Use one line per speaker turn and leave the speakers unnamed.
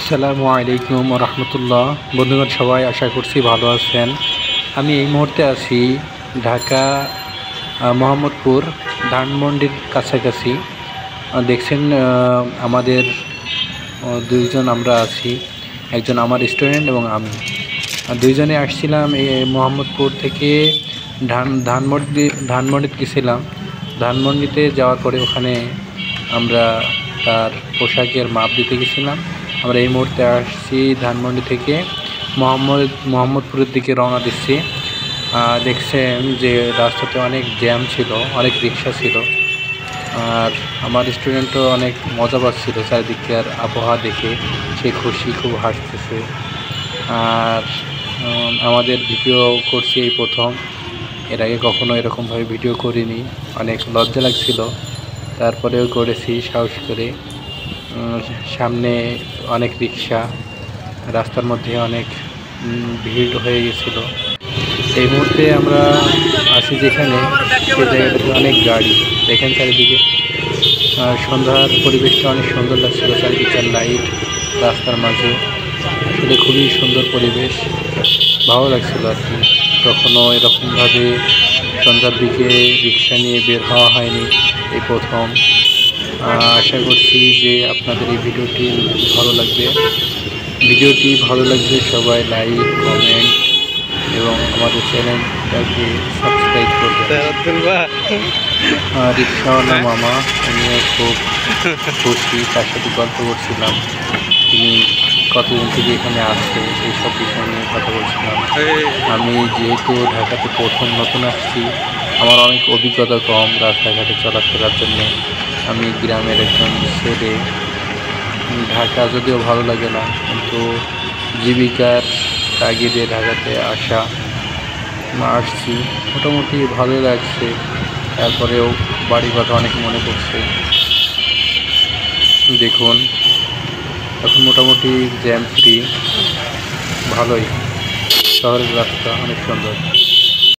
আসসালামু আলাইকুম রহমতুল্লাহ। বন্ধুগণ, সবাই আশা করছি ভালো আছেন। আমি এই মুহূর্তে আছি ঢাকা মোহাম্মদপুর ধানমন্ডির কাছাকাছি। দেখছেন আমাদের দুইজন আমরা আছি, একজন আমার স্টুডেন্ট এবং আমি। দুইজনে আসছিলাম এই মোহাম্মদপুর থেকে ধানমন্ডিতে গেছিলাম। ধানমন্ডিতে যাওয়ার পরে ওখানে আমরা তার পোশাকের মাপ দিতে গেছিলাম। আমরা এই মুহূর্তে আসছি ধানমন্ডি থেকে মোহাম্মদপুরের দিকে রওনা দিচ্ছি। দেখছেন যে রাস্তাতে অনেক জ্যাম ছিল, অনেক রিক্সা ছিল। আর আমার স্টুডেন্টও অনেক মজা পাচ্ছিল চারিদিকের আবহাওয়া দেখে, সে খুশি, খুব হাসতেছে। আর আমাদের ভিডিও করছি এই প্রথম, এর আগে কখনো এরকমভাবে ভিডিও করিনি, অনেক লজ্জা লাগছিল, তারপরেও করেছি সাহস করে। সামনে অনেক রিক্সা, রাস্তার মধ্যে অনেক ভিড় হয়ে গেছিল। এই মুহূর্তে আমরা আছি যেখানে, সেই জায়গাটাতে অনেক গাড়ি, দেখেন চারিদিকে। সন্ধ্যার পরিবেশটা অনেক সুন্দর লাগছিল, চারিদিকের লাইট রাস্তার মাঝে, আসলে খুবই সুন্দর পরিবেশ, ভালো লাগছিল আর কি। কখনো এরকমভাবে সন্ধ্যার দিকে রিক্সা নিয়ে বের হওয়া হয়নি, এই প্রথম। আশা করছি যে আপনাদের এই ভিডিওটি ভালো লাগবে। সবাই লাইক, কমেন্ট এবং আমাদের চ্যানেলটাকে সাবস্ক্রাইব করবেন। রিক্সাওয়ালা মামা, আমিও খুব খুশি, তার সাথে গল্প করছিলাম। তিনি কতদিন থেকে এখানে আসছে সেই সব বিষয় নিয়ে কথা বলছিলাম। আমি যেহেতু ঢাকাতে প্রথম নতুন আসছি, আমার অনেক অভিজ্ঞতা কম রাস্তাঘাটে চলাফেরার জন্য। আমি গ্রামের একজন ছেলে। ঢাকা যদিও ভালো লাগে না, কিন্তু জীবিকার তাগিদে ঢাকাতে আসছি, মোটামুটি ভালো লাগছে। তারপরেও বাড়ি কথা অনেক মনে পড়ছে। দেখুন, এখন মোটামুটি জ্যাম ফ্রি, ভালোই। শহরের রাস্তা অনেক সুন্দর।